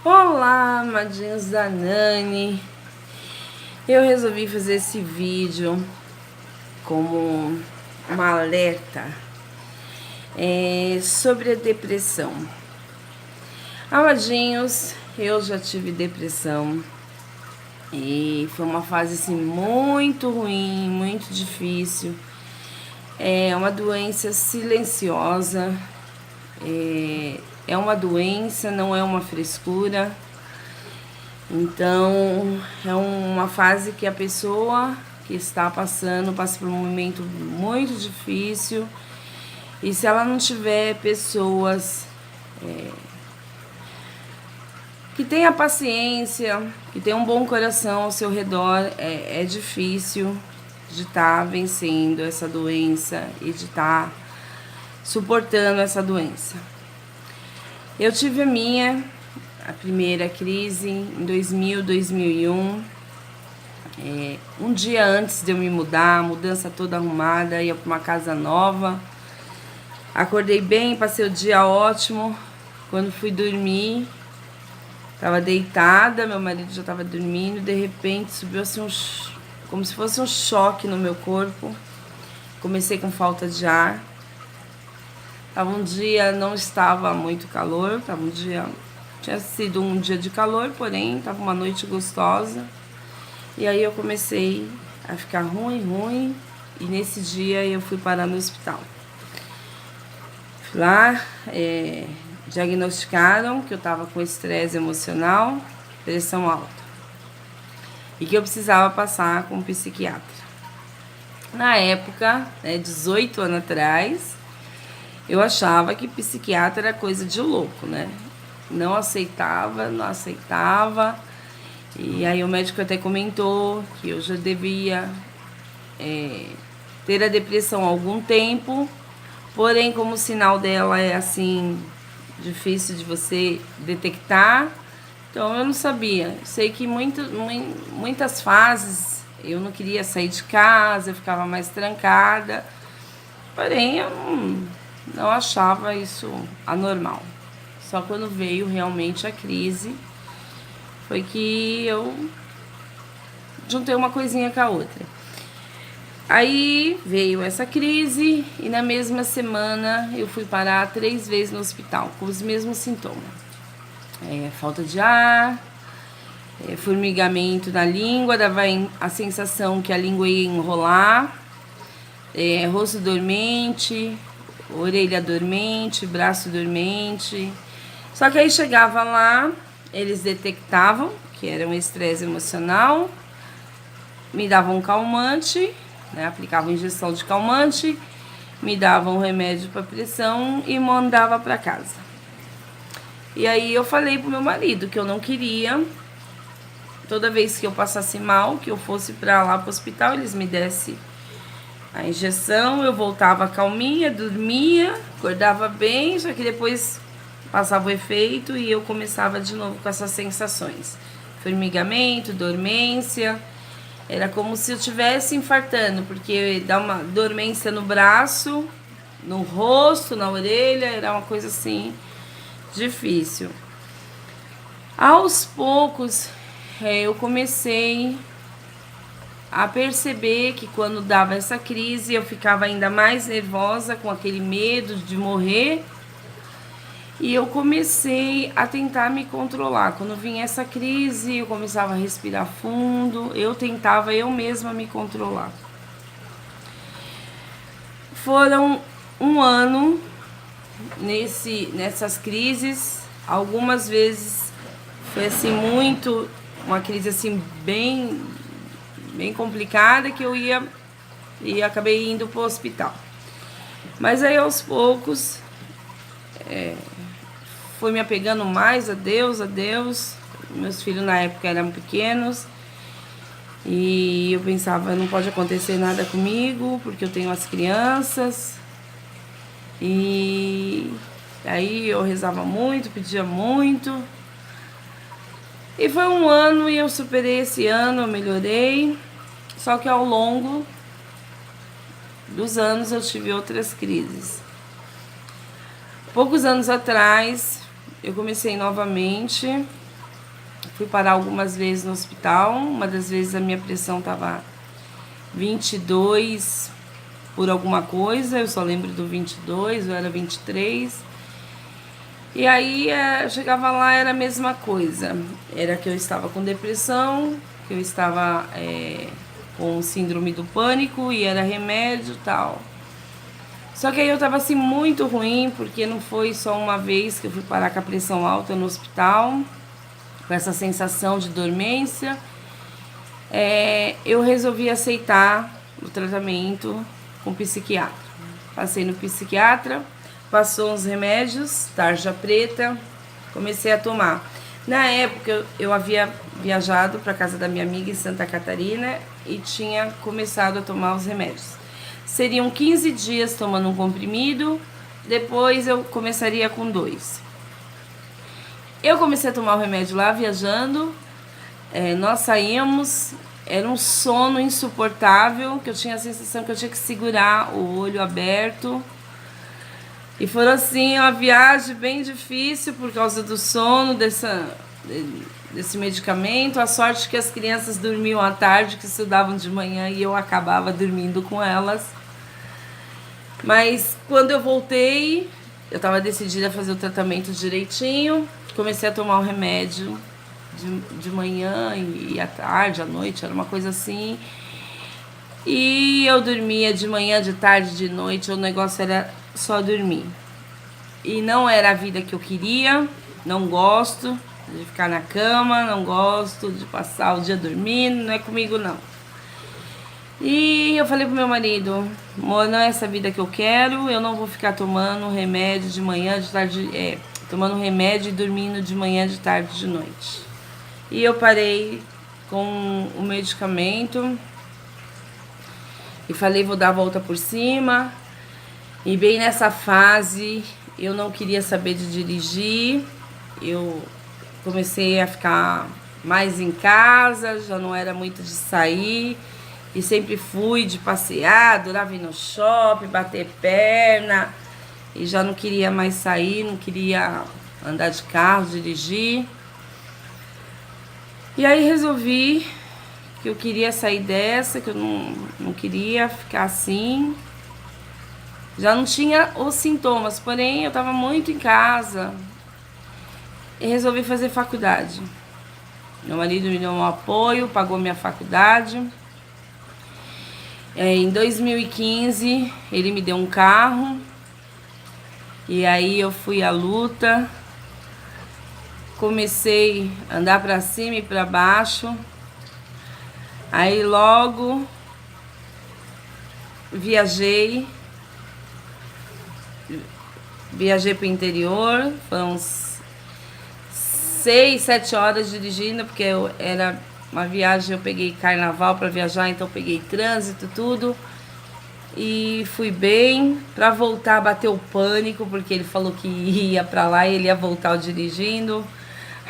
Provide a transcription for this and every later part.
Olá, amadinhos da Nani. Eu resolvi fazer esse vídeo como uma alerta sobre a depressão. Amadinhos, eu já tive depressão e foi uma fase assim muito ruim, muito difícil. É uma doença silenciosa. É uma doença, não é uma frescura. Então, é uma fase que a pessoa que está passa por um momento muito difícil. E se ela não tiver pessoas que tenham paciência, que tenham um bom coração ao seu redor, é difícil de estar vencendo essa doença e de estar suportando essa doença. Eu tive a primeira crise em 2001. Um dia antes de eu me mudar, a mudança toda arrumada, ia para uma casa nova. Acordei bem, passei o dia ótimo. Quando fui dormir, estava deitada, meu marido já estava dormindo. De repente subiu assim como se fosse um choque no meu corpo. Comecei com falta de ar. Não estava muito calor, tinha sido um dia de calor, porém estava uma noite gostosa. E aí eu comecei a ficar ruim, e nesse dia eu fui parar no hospital. Lá, diagnosticaram que eu estava com estresse emocional, pressão alta, e que eu precisava passar com um psiquiatra. Na época, 18 anos atrás, eu achava que psiquiatra era coisa de louco, né? Não aceitava. E aí o médico até comentou que eu já devia ter a depressão há algum tempo. Porém, como o sinal dela é assim, difícil de você detectar, então eu não sabia. Sei que muitas fases eu não queria sair de casa, eu ficava mais trancada. Porém, eu não achava isso anormal. Só quando veio realmente a crise, foi que eu juntei uma coisinha com a outra. Aí veio essa crise e na mesma semana eu fui parar 3 vezes no hospital, com os mesmos sintomas. Falta de ar, formigamento na língua, dava a sensação que a língua ia enrolar, rosto dormente, orelha dormente, braço dormente. Só que aí chegava lá, eles detectavam que era um estresse emocional, me davam um calmante, aplicavam injeção de calmante, me davam um remédio para pressão e mandava para casa. E aí eu falei pro meu marido que eu não queria, toda vez que eu passasse mal, que eu fosse para lá pro hospital, eles me dessem a injeção, eu voltava calminha, dormia, acordava bem, só que depois passava o efeito e eu começava de novo com essas sensações. Formigamento, dormência, era como se eu estivesse infartando, porque dá uma dormência no braço, no rosto, na orelha, era uma coisa assim, difícil. Aos poucos, eu comecei a perceber que quando dava essa crise eu ficava ainda mais nervosa, com aquele medo de morrer, e eu comecei a tentar me controlar. Quando vinha essa crise, eu começava a respirar fundo, eu tentava eu mesma me controlar. Foram um ano nessas crises, algumas vezes foi assim uma crise assim bem complicada, que eu ia e acabei indo pro hospital. Mas aí aos poucos fui me apegando mais a Deus. Meus filhos na época eram pequenos e eu pensava, não pode acontecer nada comigo porque eu tenho as crianças. E aí eu rezava muito, pedia muito. E foi um ano e eu superei esse ano, eu melhorei. Só que ao longo dos anos eu tive outras crises. Poucos anos atrás eu comecei novamente Fui parar algumas vezes no hospital. Uma das vezes a minha pressão estava 22 por alguma coisa. Eu só lembro do 22, eu era 23. E aí chegava lá, era a mesma coisa. Era que eu estava com depressão, que eu estava com síndrome do pânico e era remédio e tal. Só que aí eu tava assim muito ruim, porque não foi só uma vez que eu fui parar com a pressão alta no hospital, com essa sensação de dormência. Eu resolvi aceitar o tratamento com psiquiatra. Passei no psiquiatra, passou uns remédios, tarja preta, comecei a tomar. Na época eu havia viajado para casa da minha amiga em Santa Catarina e tinha começado a tomar os remédios. Seriam 15 dias tomando um comprimido, depois eu começaria com 2. Eu comecei a tomar o remédio lá, viajando, nós saímos, era um sono insuportável, que eu tinha a sensação que eu tinha que segurar o olho aberto. E foi assim, uma viagem bem difícil por causa do sono, desse medicamento. A sorte que as crianças dormiam à tarde, que estudavam de manhã, e eu acabava dormindo com elas. Mas quando eu voltei, eu estava decidida a fazer o tratamento direitinho. Comecei a tomar o remédio de manhã e à tarde, à noite, era uma coisa assim. E eu dormia de manhã, de tarde, de noite, o negócio era só dormir. E não era a vida que eu queria, não gosto de ficar na cama, não gosto de passar o dia dormindo, não é comigo não. E eu falei pro meu marido, amor, não é essa vida que eu quero, eu não vou ficar tomando remédio de manhã, de tarde, tomando remédio e dormindo de manhã, de tarde, de noite. E eu parei com o medicamento e falei, vou dar a volta por cima. E bem nessa fase, eu não queria saber de dirigir, eu comecei a ficar mais em casa, já não era muito de sair. E sempre fui de passear, adorava ir no shopping, bater perna. E já não queria mais sair, não queria andar de carro, dirigir. E aí resolvi que eu queria sair dessa, que eu não queria ficar assim. Já não tinha os sintomas, porém eu estava muito em casa. E resolvi fazer faculdade. Meu marido me deu um apoio, pagou minha faculdade. Em 2015, ele me deu um carro. E aí eu fui à luta. Comecei a andar para cima e para baixo. Aí logo viajei para o interior. Foram 6, 7 horas dirigindo, porque era uma viagem, eu peguei carnaval para viajar, então eu peguei trânsito, tudo. E fui bem. Para voltar, bateu o pânico, porque ele falou que ia para lá e ele ia voltar dirigindo.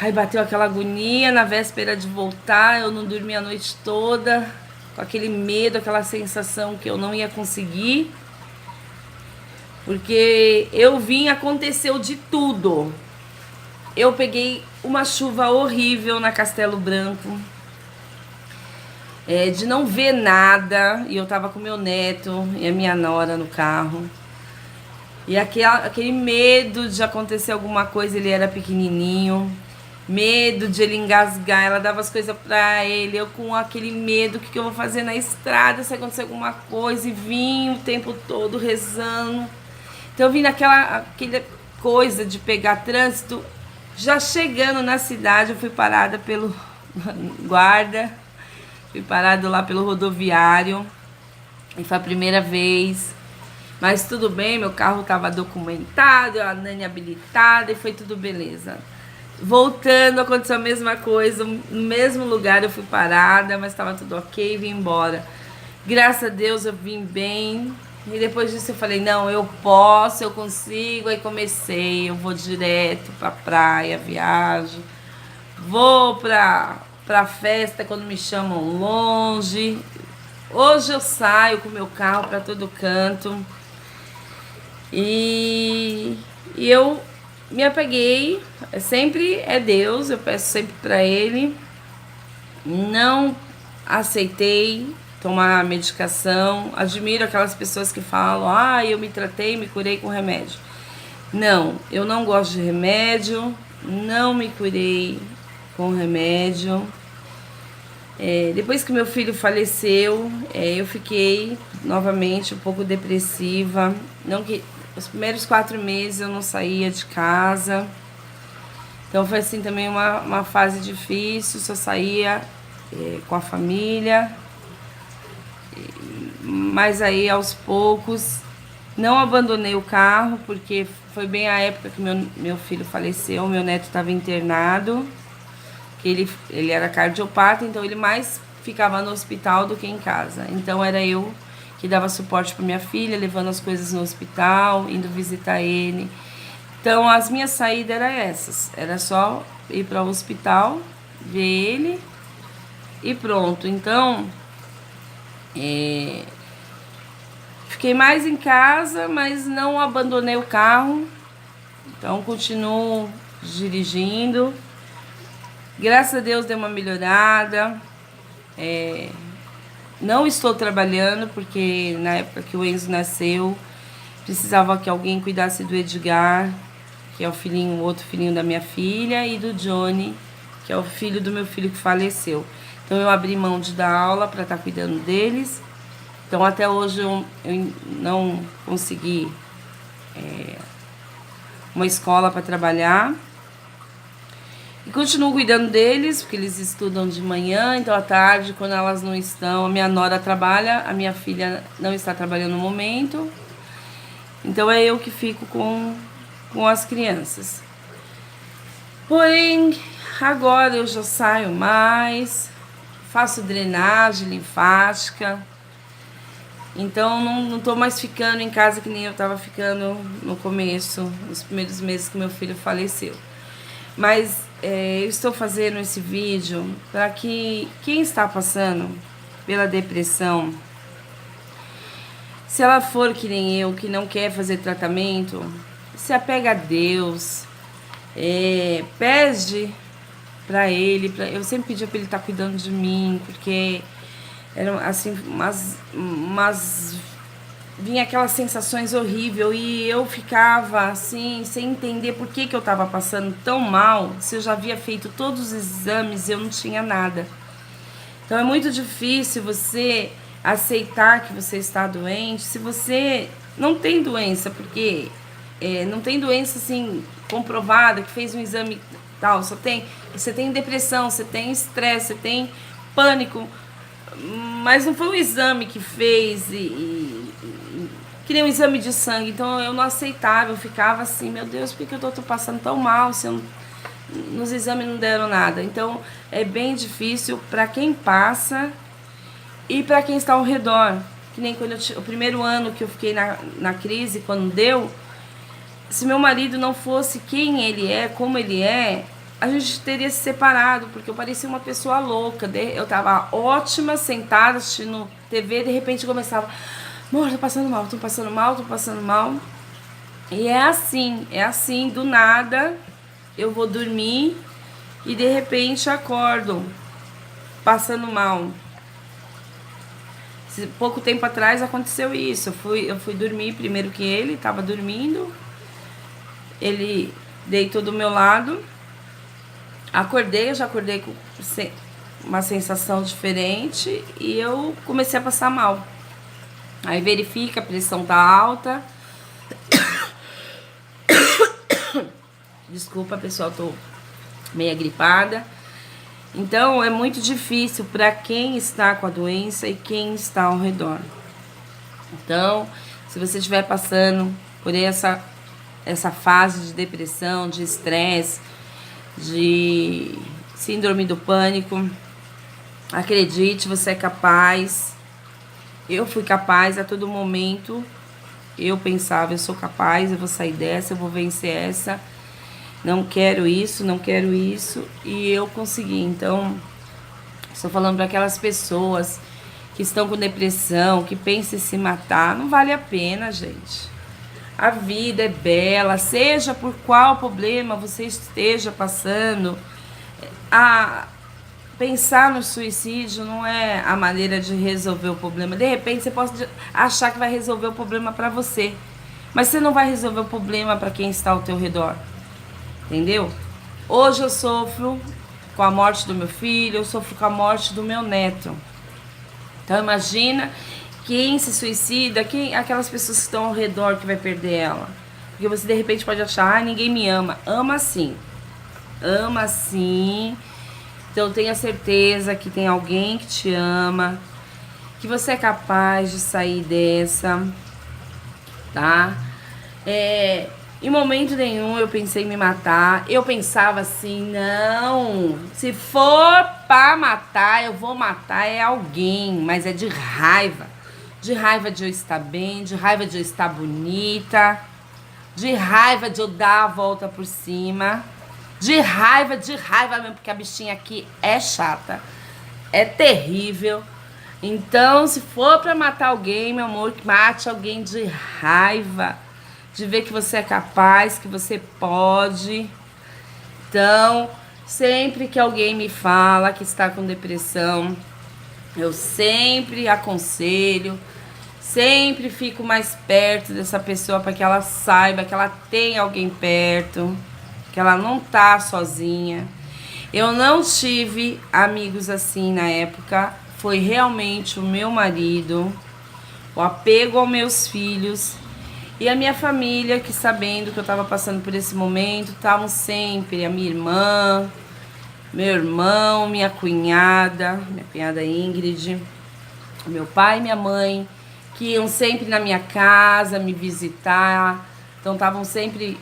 Aí bateu aquela agonia na véspera de voltar, eu não dormi a noite toda, com aquele medo, aquela sensação que eu não ia conseguir. Porque eu vim, aconteceu de tudo. Eu peguei uma chuva horrível na Castelo Branco, de não ver nada, e eu tava com meu neto e a minha nora no carro. E aquele medo de acontecer alguma coisa, ele era pequenininho, medo de ele engasgar, ela dava as coisas pra ele, eu com aquele medo, o que eu vou fazer na estrada se acontecer alguma coisa, e vim o tempo todo rezando. Então eu vim naquela coisa de pegar trânsito. Já chegando na cidade, eu fui parada pelo guarda, fui parada lá pelo rodoviário, e foi a primeira vez. Mas tudo bem, meu carro estava documentado, a Nani habilitada, e foi tudo beleza. Voltando, aconteceu a mesma coisa, no mesmo lugar eu fui parada, mas estava tudo ok e vim embora. Graças a Deus eu vim bem. E depois disso eu falei, não, eu posso, eu consigo. Aí comecei, eu vou direto pra praia, viajo. Vou pra festa quando me chamam longe. Hoje eu saio com meu carro pra todo canto. E eu me apeguei, sempre é Deus, eu peço sempre para Ele. Não aceitei tomar medicação. Admiro aquelas pessoas que falam: ah, eu me tratei, me curei com remédio. Não, eu não gosto de remédio, não me curei com remédio. Depois que meu filho faleceu, eu fiquei novamente um pouco depressiva. Não que os primeiros 4 meses eu não saía de casa. Então foi assim também uma fase difícil, só saía com a família. Mas aí aos poucos não abandonei o carro, porque foi bem a época que meu filho faleceu, meu neto estava internado, que ele era cardiopata, então ele mais ficava no hospital do que em casa. Então era eu que dava suporte para minha filha, levando as coisas no hospital, indo visitar ele. Então as minhas saídas eram essas, era só ir para o hospital, ver ele e pronto. Então fiquei mais em casa, mas não abandonei o carro. Então continuo dirigindo. Graças a Deus deu uma melhorada. Não estou trabalhando porque na época que o Enzo nasceu precisava que alguém cuidasse do Edgar, que é o outro filhinho da minha filha, e do Johnny, que é o filho do meu filho que faleceu. Então eu abri mão de dar aula para estar cuidando deles. Então até hoje eu não consegui uma escola para trabalhar. E continuo cuidando deles, porque eles estudam de manhã, então à tarde, quando elas não estão, a minha nora trabalha, a minha filha não está trabalhando no momento. Então é eu que fico com as crianças. Porém, agora eu já saio mais, faço drenagem linfática. Então não tô mais ficando em casa que nem eu estava ficando no começo, nos primeiros meses que meu filho faleceu. Mas eu estou fazendo esse vídeo para que quem está passando pela depressão, se ela for que nem eu, que não quer fazer tratamento, se apega a Deus, pede para Ele. Eu sempre pedi para Ele estar cuidando de mim, porque eram assim, vinha aquelas sensações horríveis e eu ficava assim, sem entender por que eu estava passando tão mal, se eu já havia feito todos os exames e eu não tinha nada. Então é muito difícil você aceitar que você está doente se você não tem doença, porque não tem doença assim comprovada, que fez um exame tal, você tem depressão, você tem estresse, você tem pânico, mas não foi o exame que fez que nem um exame de sangue. Então eu não aceitava, eu ficava assim, meu Deus, por que eu tô passando tão mal se nos exames não deram nada? Então é bem difícil para quem passa e para quem está ao redor. Que nem quando o primeiro ano que eu fiquei na crise, quando deu, se meu marido não fosse quem ele é, como ele é, a gente teria se separado, porque eu parecia uma pessoa louca. Eu tava ótima, sentada, assistindo TV, de repente começava: amor, tô passando mal, tô passando mal, tô passando mal. E é assim, do nada, eu vou dormir e de repente acordo, passando mal. Pouco tempo atrás aconteceu isso, eu fui dormir primeiro que ele, tava dormindo, ele deitou do meu lado. Eu já acordei com uma sensação diferente e eu comecei a passar mal. Aí verifica, a pressão tá alta. Desculpa, pessoal, tô meio gripada. Então é muito difícil para quem está com a doença e quem está ao redor. Então, se você estiver passando por essa fase de depressão, de estresse, de síndrome do pânico, acredite, você é capaz. Eu fui capaz a todo momento. Eu pensava, eu sou capaz, eu vou sair dessa, eu vou vencer essa. Não quero isso, não quero isso. E eu consegui. Então, estou falando para aquelas pessoas que estão com depressão, que pensam em se matar. Não vale a pena, gente. A vida é bela, seja por qual problema você esteja passando. A pensar no suicídio não é a maneira de resolver o problema. De repente você pode achar que vai resolver o problema para você, mas você não vai resolver o problema para quem está ao teu redor. Entendeu? Hoje eu sofro com a morte do meu filho, eu sofro com a morte do meu neto. Então imagina quem se suicida, aquelas pessoas que estão ao redor que vai perder ela. Porque você de repente pode achar, ninguém me ama. Ama sim. Ama sim. Então tenha certeza que tem alguém que te ama, que você é capaz de sair dessa, tá? Em momento nenhum eu pensei em me matar. Eu pensava assim, não, se for pra matar, eu vou matar alguém, mas é de raiva. De raiva de eu estar bem, de raiva de eu estar bonita, de raiva de eu dar a volta por cima, de raiva mesmo, porque a bichinha aqui é chata, é terrível. Então, se for pra matar alguém, meu amor, mate alguém de raiva, de ver que você é capaz, que você pode. Então, sempre que alguém me fala que está com depressão, eu sempre aconselho, sempre fico mais perto dessa pessoa para que ela saiba que ela tem alguém perto, que ela não tá sozinha. Eu não tive amigos assim na época, foi realmente o meu marido, o apego aos meus filhos e a minha família, que sabendo que eu estava passando por esse momento, estavam sempre, a minha irmã, meu irmão, minha cunhada Ingrid, meu pai e minha mãe, que iam sempre na minha casa me visitar, então estavam sempre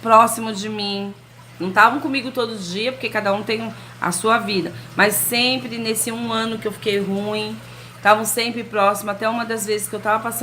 próximo de mim. Não estavam comigo todo dia, porque cada um tem a sua vida, mas sempre nesse 1 ano que eu fiquei ruim, estavam sempre próximos, até uma das vezes que eu estava passando